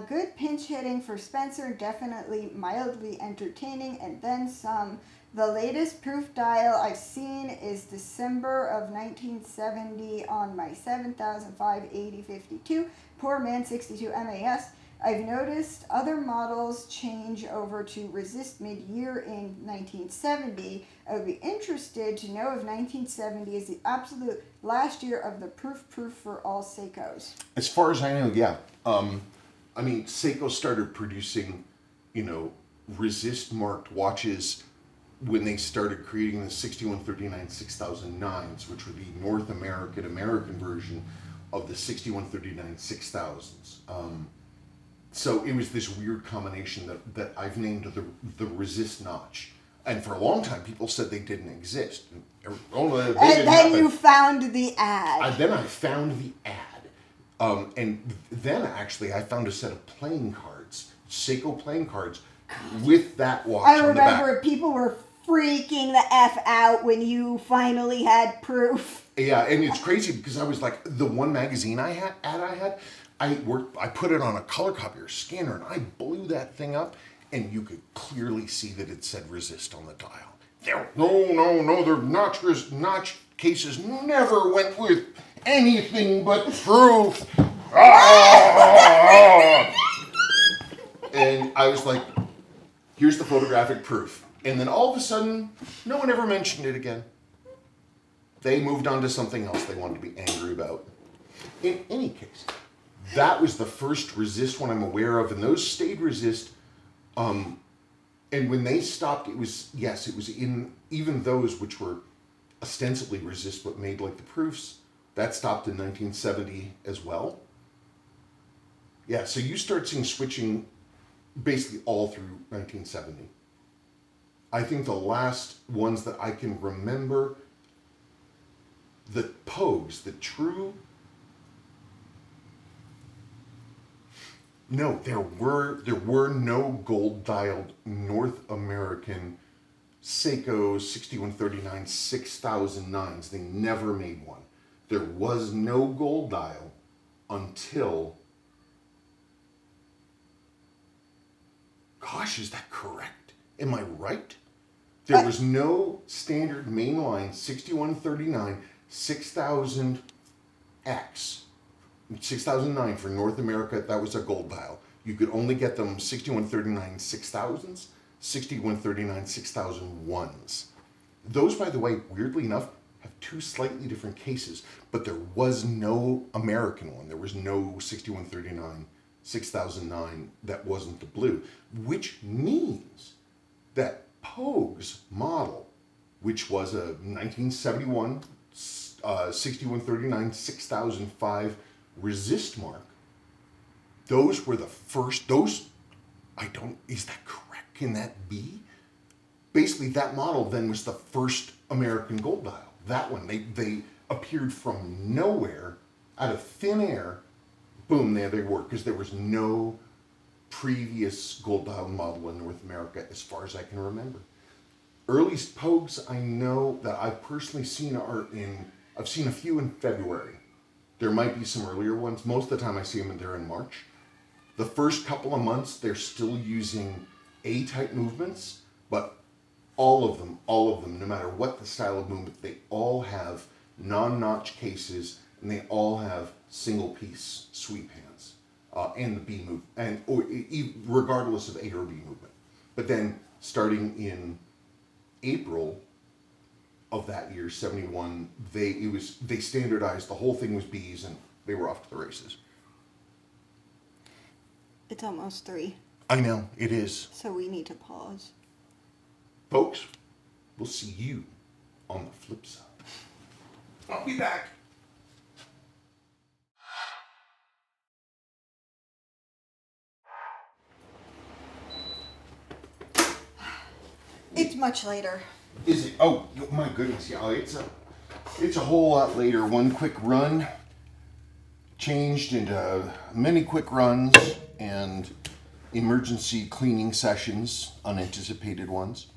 Good pinch hitting for Spencer, definitely mildly entertaining, and then some. The latest proof dial I've seen is December of 1970 on my 7005 8052 Poor Man 62 MAS. I've noticed other models change over to resist mid-year in 1970. I would be interested to know if 1970 is the absolute last year of the proof for all Seikos. As far as I know, yeah. Seiko started producing, resist marked watches when they started creating the 6139 6009s, which would be North American version of the 6139 6000s. So it was this weird combination that I've named the resist notch. And for a long time, people said they didn't exist. And then you found the ad. Then I found the ad. And then actually I found a set of playing cards, Seiko playing cards, with that watch on the back. I remember people were freaking the F out when you finally had proof. Yeah, and it's crazy because I was like, the one magazine I had, I put it on a color copier scanner, and I blew that thing up, and you could clearly see that it said resist on the dial. No, their notch cases never went with anything but proof. And I was like, here's the photographic proof. And then all of a sudden, no one ever mentioned it again. They moved on to something else they wanted to be angry about. In any case, that was the first resist one I'm aware of, and those stayed resist. And when they stopped, it was in even those which were ostensibly resist but made like the proofs, that stopped in 1970 as well. Yeah, so you start seeing switching basically all through 1970. I think the last ones that I can remember, the Pogues, the true... No, there were no gold-dialed North American Seiko 6139 6009s. They never made one. There was no gold dial until... Gosh, is that correct? Am I right? There was no standard mainline 6139 6000X. 6009 for North America, that was a gold dial. You could only get them 6139 6000s, 6139 6001s. Those, by the way, weirdly enough, have two slightly different cases, but there was no American one. There was no 6139 6009 that wasn't the blue, which means that Pogue's model, which was a 1971 6139 6005 resist mark, those were the first, is that correct? Can that be? Basically, that model then was the first American gold dial. That one, they appeared from nowhere, out of thin air, boom, there they were, because there was no previous gold dial model in North America as far as I can remember. Earliest Pogues I know that I've personally seen I've seen a few in February. There might be some earlier ones. Most of the time I see them, they're in March. The first couple of months, they're still using A-type movements, but all of them, no matter what the style of movement, they all have non-notch cases, and they all have single-piece sweep hands, and the B move, regardless of A or B movement. But then, starting in April of that year, 71, they standardized, the whole thing was Bs, and they were off to the races. It's almost 3, I know, it is. so we need to pause. Folks, we'll see you on the flip side. I'll be back. It's much later. Is it? Oh, my goodness, yeah, it's a whole lot later. One quick run changed into many quick runs and emergency cleaning sessions, unanticipated ones.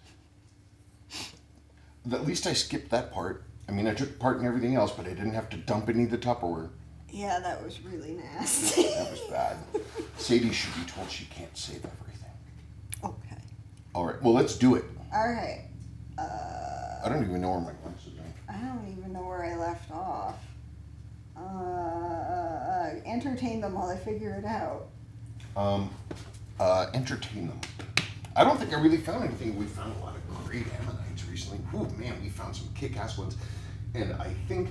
At least I skipped that part. I mean, I took part in everything else, but I didn't have to dump any of the Tupperware. Yeah, that was really nasty. That was bad. Sadie should be told she can't save everything. Okay. All right, well, let's do it. All right. I don't even know where my glasses are. I don't even know where I left off. Entertain them while I figure it out. Entertain them. I don't think I really found anything. We found a lot of great ammonites recently. Ooh, man, we found some kick-ass ones. And I think,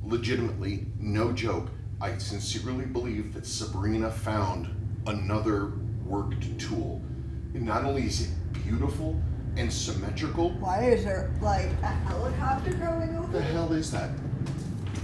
legitimately, no joke, I sincerely believe that Sabrina found another worked tool. And not only is it beautiful and symmetrical. Why is there, like, a helicopter going over? What the hell is that?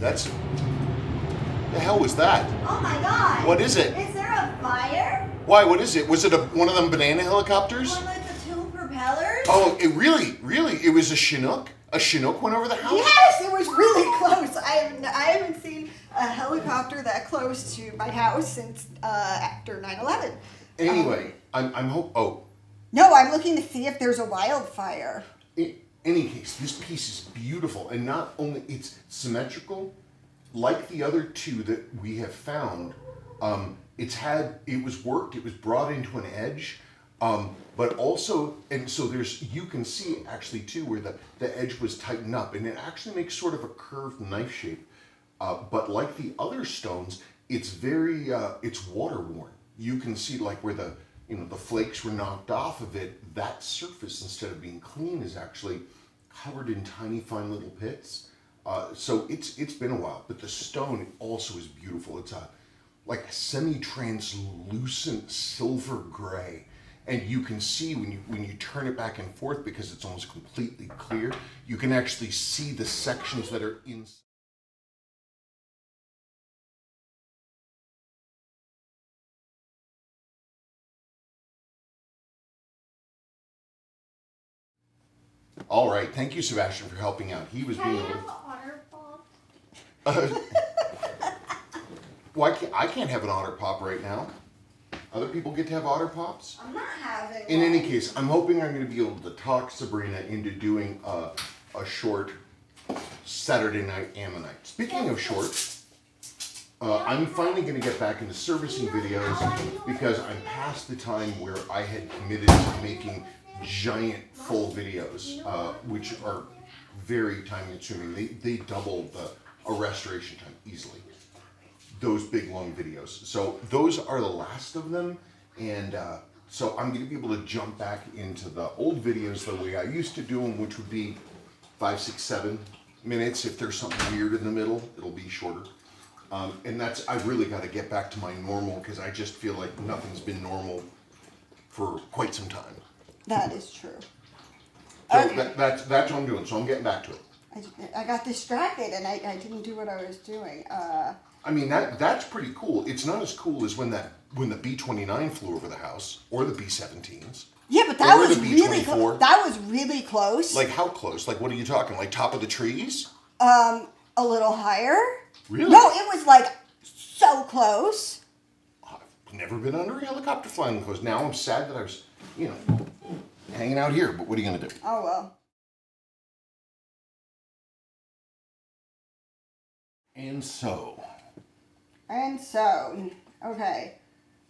The hell was that? Oh my god! What is it? Is there a fire? Why, what is it? Was it one of them banana helicopters? One with the 2 propellers? Oh, it really, it was a Chinook? A Chinook went over the house? Yes, it was really close. I haven't seen a helicopter that close to my house since after 9/11. Anyway, I'm No, I'm looking to see if there's a wildfire. In any case, this piece is beautiful, and not only it's symmetrical, like the other 2 that we have found. It was worked, it was brought into an edge, but also, and so you can see actually too where the edge was tightened up, and it actually makes sort of a curved knife shape. But like the other stones, it's very, it's water worn. You can see like where the flakes were knocked off of it, that surface, instead of being clean, is actually covered in tiny, fine little pits. So it's been a while, but the stone also is beautiful. It's like a semi-translucent silver gray, and you can see when you turn it back and forth, because it's almost completely clear, you can actually see the sections that are inside. All right, thank you, Sebastian, for helping out. He was being a little... Well, I can't have an otter pop right now. Other people get to have otter pops. I'm not having In one. any case, I'm hoping I'm going to be able to talk Sabrina into doing a short Saturday night Ammonite. Speaking of short, I'm finally going to get back into servicing videos, because I'm past the time where I had committed to making giant full videos, which are very time consuming. They double a restoration time easily. Those big long videos. So those are the last of them, and so I'm going to be able to jump back into the old videos the way I used to do them, which would be 5, 6, 7 minutes. If there's something weird in the middle, it'll be shorter. And I've really got to get back to my normal, because I just feel like nothing's been normal for quite some time. That is true. So Okay. that's what I'm doing. So I'm getting back to it. I got distracted and I didn't do what I was doing. I mean, that's pretty cool. It's not as cool as when the B-29 flew over the house, or the B-17s. Yeah, but that Or was the really B-24. that was really close. Like, how close? Like, what are you talking? Like, top of the trees? A little higher. Really? No, it was like so close. I've never been under a helicopter flying close. Now I'm sad that I was, hanging out here. But what are you gonna do? Oh well. And so, okay.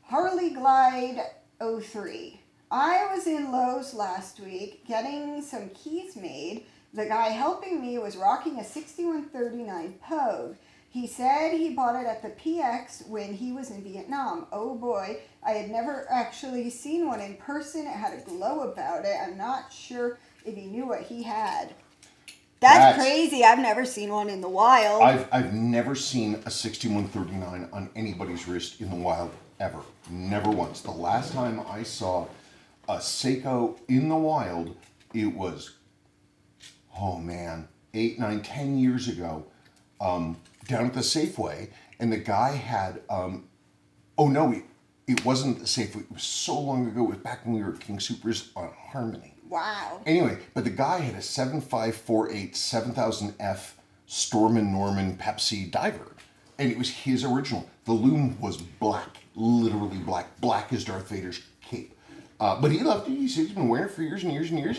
Harley Glide 03. I was in Lowe's last week getting some keys made. The guy helping me was rocking a 6139 Pogue. He said he bought it at the PX when he was in Vietnam. Oh boy, I had never actually seen one in person. It had a glow about it. I'm not sure if he knew what he had. That's crazy. I've never seen one in the wild. I've never seen a 6139 on anybody's wrist in the wild ever. Never once. The last time I saw a Seiko in the wild, it was, oh man, 8, 9, 10 years ago, down at the Safeway, and the guy had, oh no, it wasn't the Safeway, it was so long ago, it was back when we were at King Soopers on Harmony. Wow. Anyway, but the guy had a 7548 7000F Stormin Norman Pepsi diver, and it was his original. The loom was black, literally black, black as Darth Vader's cape. But he loved it. He said he's been wearing it for years and years and years,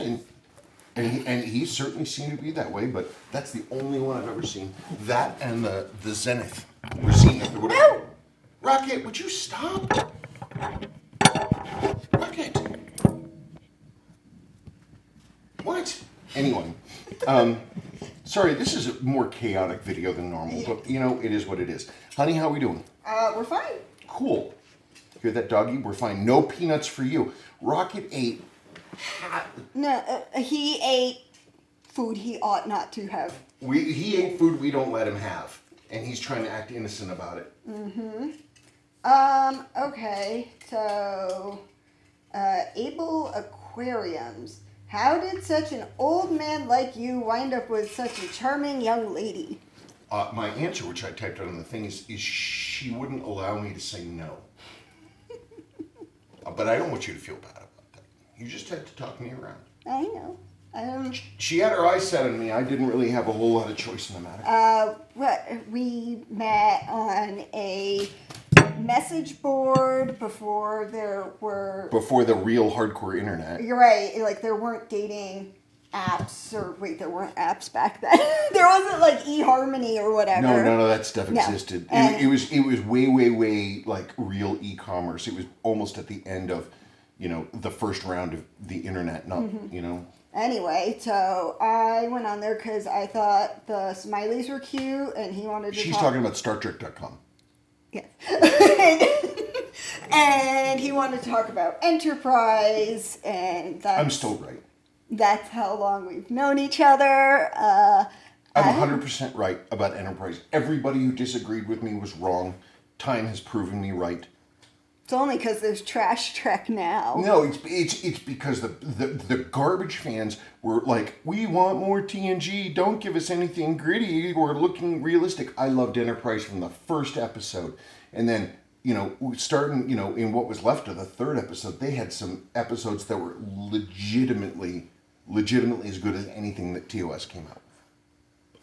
and he certainly seemed to be that way. But that's the only one I've ever seen. That and the Zenith. We're seeing it. No! Rocket, would you stop? Rocket. What? Anyway, sorry, this is a more chaotic video than normal, but you know, it is what it is. Honey, how we doing? We're fine. Cool. Hear that, doggy? We're fine. No peanuts for you. Rocket ate. No, he ate food he ought not to have. He ate food we don't let him have, and he's trying to act innocent about it. Okay, so, Able Aquariums. How did such an old man like you wind up with such a charming young lady? My answer, which I typed out on the thing, is she wouldn't allow me to say no. But I don't want you to feel bad about that. You just had to talk me around. I know. She had her eyes set on me. I didn't really have a whole lot of choice in the matter. We met on a message board before there were... Before the real hardcore internet. You're right. Like, there weren't dating apps, or wait, there weren't apps back then. There wasn't, like, eHarmony or whatever. No, none of that stuff existed. It was way, like, real e-commerce. It was almost at the end of, you know, the first round of the internet, not, you know... Anyway, so I went on there because I thought the smileys were cute, and he wanted to She's talking about StarTrek.com. Yes. And he wanted to talk about Enterprise, and that's... I'm still right. That's how long we've known each other. I'm 100% right about Enterprise. Everybody who disagreed with me was wrong. Time has proven me right. It's only because there's Trash Trek now. No, it's because the garbage fans were like, we want more TNG. Don't give us anything gritty. We're looking realistic. I loved Enterprise from the first episode, and then you know, starting in what was left of the third episode, they had some episodes that were legitimately as good as anything that TOS came out with.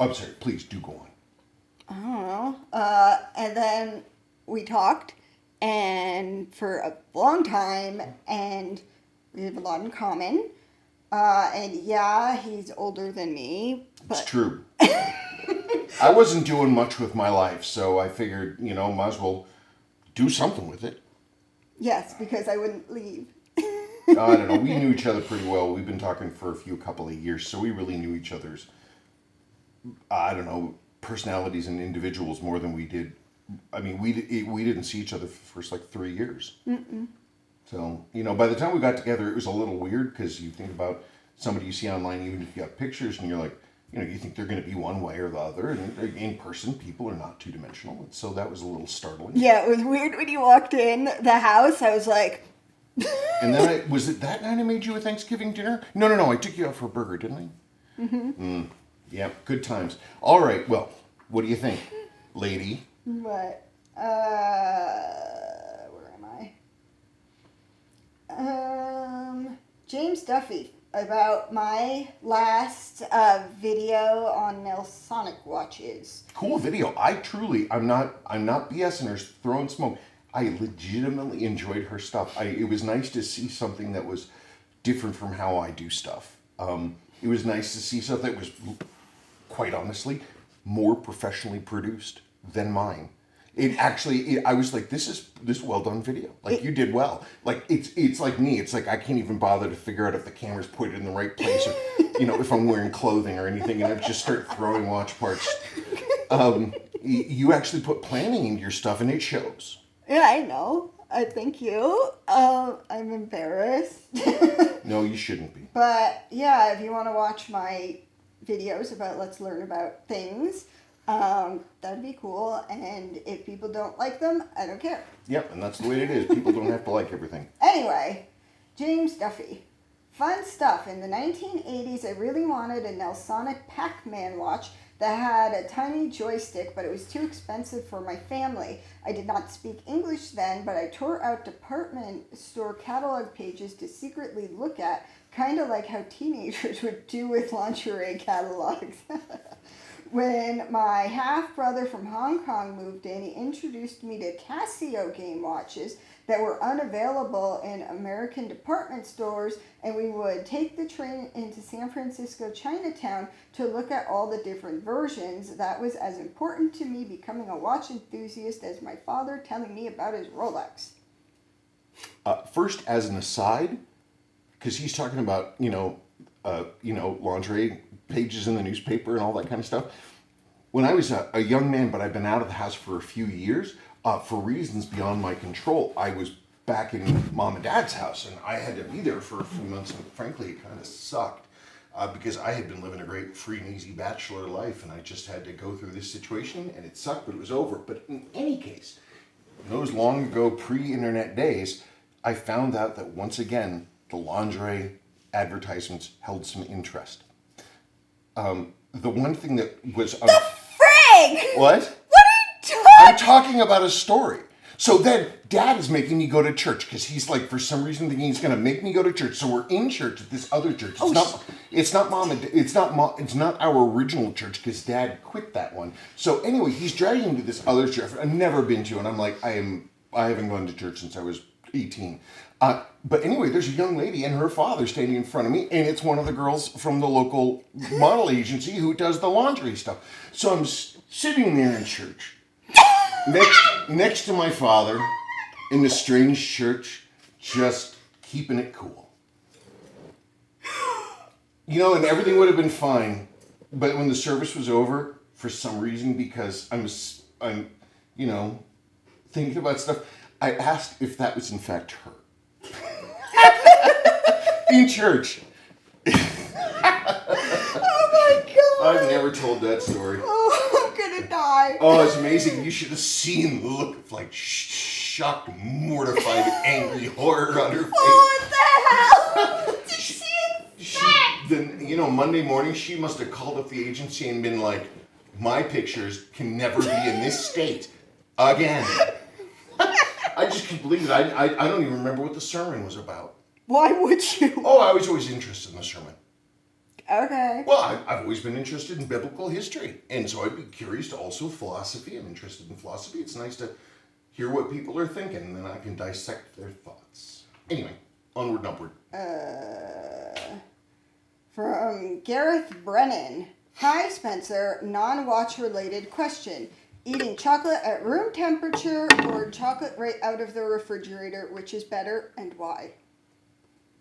I'm sorry. Please do go on. I don't know. And then we talked. And for a long time, and we have a lot in common. And yeah, he's older than me. But... It's true. I wasn't doing much with my life, so I figured, might as well do something with it. Yes, because I wouldn't leave. I don't know. We knew each other pretty well. We've been talking for a couple of years, so we really knew each other's, personalities and individuals more than we did. I mean, we didn't see each other for first 3 years. Mm-mm. So, by the time we got together, it was a little weird because you think about somebody you see online, even if you have pictures, and you're like, you think they're going to be one way or the other. And in person, people are not two-dimensional. So that was a little startling. Yeah, it was weird when you walked in the house. I was like... And then was it that night I made you a Thanksgiving dinner? No. I took you out for a burger, didn't I? Mm-hmm. Yeah, good times. All right, well, what do you think, lady? What? Where am I? James Duffy, about my last video on Nelsonic watches. Cool video. I'm not BSing her, throwing smoke. I legitimately enjoyed her stuff. It was nice to see something that was different from how I do stuff. It was nice to see something that was, quite honestly, more professionally produced than mine. I was like, this is well done video. Like, you did well. Like, it's like me. It's like I can't even bother to figure out if the camera's pointed in the right place or, if I'm wearing clothing or anything, and I just start throwing watch parts. You actually put planning into your stuff, and it shows. Yeah, I know. Thank you. I'm embarrassed. No, you shouldn't be. But, yeah, if you want to watch my videos about Let's Learn About Things, That'd be cool. And if people don't like them, I don't care. Yep, and that's the way it is. People don't have to like everything. Anyway, James Duffy. Fun stuff. In the 1980s, I really wanted a Nelsonic Pac-Man watch that had a tiny joystick, but it was too expensive for my family. I did not speak English then, but I tore out department store catalog pages to secretly look at, kind of like how teenagers would do with lingerie catalogs. When my half-brother from Hong Kong moved in, he introduced me to Casio game watches that were unavailable in American department stores, and we would take the train into San Francisco Chinatown to look at all the different versions. That was as important to me becoming a watch enthusiast as my father telling me about his Rolex. First, as an aside, because he's talking about, lingerie pages in the newspaper and all that kind of stuff. When I was a young man, but I've been out of the house for a few years, for reasons beyond my control, I was back in mom and dad's house, and I had to be there for a few months, and frankly, it kind of sucked, because I had been living a great free and easy bachelor life, and I just had to go through this situation, and it sucked, but it was over. But in any case, in those long ago pre-internet days, I found out that once again, the lingerie advertisements held some interest. The one thing that was... The frig! What? What are you talking? I'm talking about a story. So then Dad is making me go to church because he's like, for some reason, thinking he's going to make me go to church. So we're in church at this other church. It's not our original church because Dad quit that one. So anyway, he's dragging me to this other church I've never been to, and I'm like, I haven't gone to church since I was 18. But anyway, there's a young lady and her father standing in front of me, and it's one of the girls from the local model agency who does the laundry stuff. So I'm sitting there in church, next to my father, in the strange church, just keeping it cool. And everything would have been fine, but when the service was over, for some reason, because I'm thinking about stuff, I asked if that was in fact her. In church. Oh my god! I've never told that story. Oh, I'm gonna die. Oh, it's amazing. You should have seen the look of like shocked, mortified, angry horror on her face. Oh, what the hell? Did she Then Monday morning, she must have called up the agency and been like, my pictures can never be in this state again. I just can't believe it. I don't even remember what the sermon was about. Why would you? Oh, I was always interested in the sermon. Okay. Well, I've always been interested in biblical history. And so I'd be curious to also philosophy. I'm interested in philosophy. It's nice to hear what people are thinking, and then I can dissect their thoughts. Anyway, onward and upward. From Gareth Brennan. Hi, Spencer. Non-watch related question. Eating chocolate at room temperature or chocolate right out of the refrigerator, which is better and why?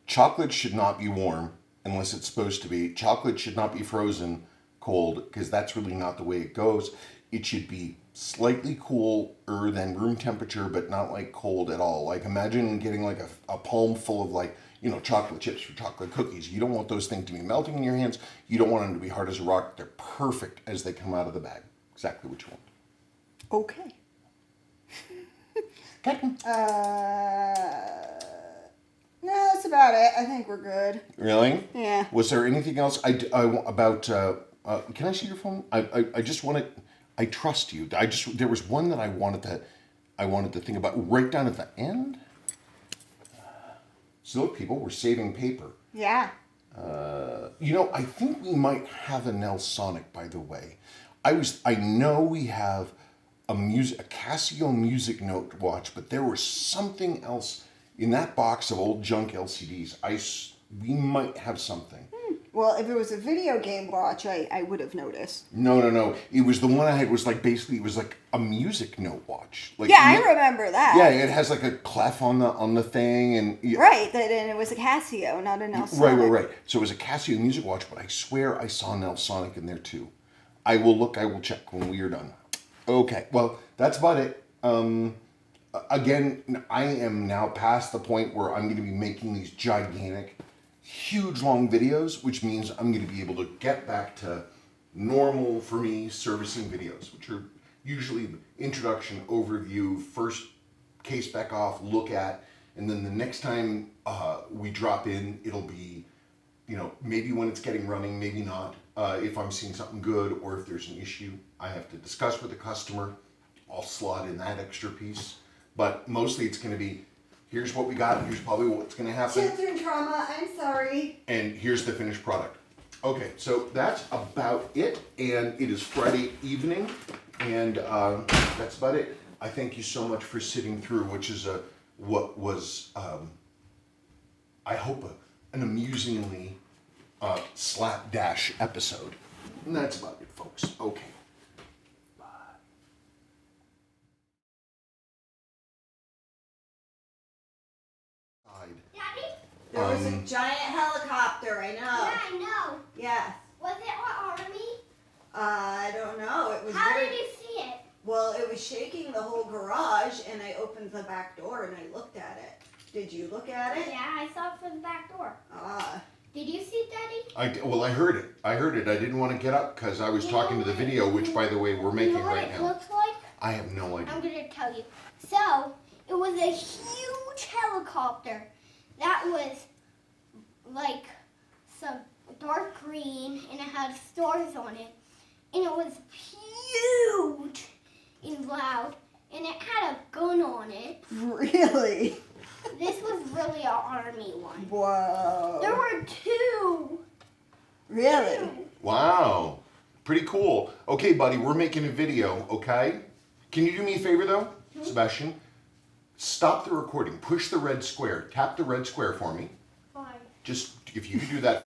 Chocolate should not be warm unless it's supposed to be. Chocolate should not be frozen cold because that's really not the way it goes. It should be slightly cooler than room temperature, but not like cold at all. Like imagine getting like a palm full of like, chocolate chips or chocolate cookies. You don't want those things to be melting in your hands. You don't want them to be hard as a rock. They're perfect as they come out of the bag. Exactly what you want. Okay. No, that's about it. I think we're good. Really? Yeah. Was there anything else about? Can I see your phone? I just want to. I trust you. There was one that I wanted to think about right down at the end. So look, people, we're saving paper. Yeah. I think we might have a Nelsonic, by the way. I know we have a Casio Music Note watch, but there was something else in that box of old junk LCDs. We might have something. Well, if it was a video game watch, I would have noticed. No. It was the one I had was like basically it was like a music note watch. Like, yeah, I remember that. Yeah, it has like a clef on the thing and right. And it was a Casio, not a Nelsonic. Right. So it was a Casio music watch, but I swear I saw Nelsonic in there too. I will check when we are done. Okay, well that's about it. Again, I am now past the point where I'm going to be making these gigantic, huge long videos, which means I'm going to be able to get back to normal for me servicing videos, which are usually introduction, overview, first case back off, look at, and then the next time we drop in, it'll be, you know, maybe when it's getting running, maybe not. If I'm seeing something good or if there's an issue I have to discuss with the customer, I'll slot in that extra piece. But mostly it's going to be, here's what we got, here's probably what's going to happen, Children trauma, I'm sorry. and here's the finished product. Okay, so that's about it, and it is Friday evening, and that's about it. I thank you so much for sitting through, which is what was, I hope, an amusingly slapdash episode. And that's about it, folks. Okay. Bye. Daddy? There was a giant helicopter, I know. Yeah, I know. Yes. Was it our army? I don't know. It was How very, did you see it? well, it was shaking the whole garage, and I opened the back door and I looked at it. Did you look at it? Yeah, I saw it from the back door. Ah. Did you see it, Daddy? I heard it. I heard it. I didn't want to get up because I was talking to the video, which, by the way, we're making You know what right it now. looks like? I have no idea. I'm going to tell you. So, it was a huge helicopter that was like some dark green and it had stars on it. And it was huge and loud and it had a gun on it. Really? This was really an army one. Whoa. There were two. Really? Wow. Pretty cool. Okay, buddy, we're making a video, okay? Can you do me a favor, though, Sebastian? Stop the recording. Push the red square. Tap the red square for me. Fine. Just, if you could do that.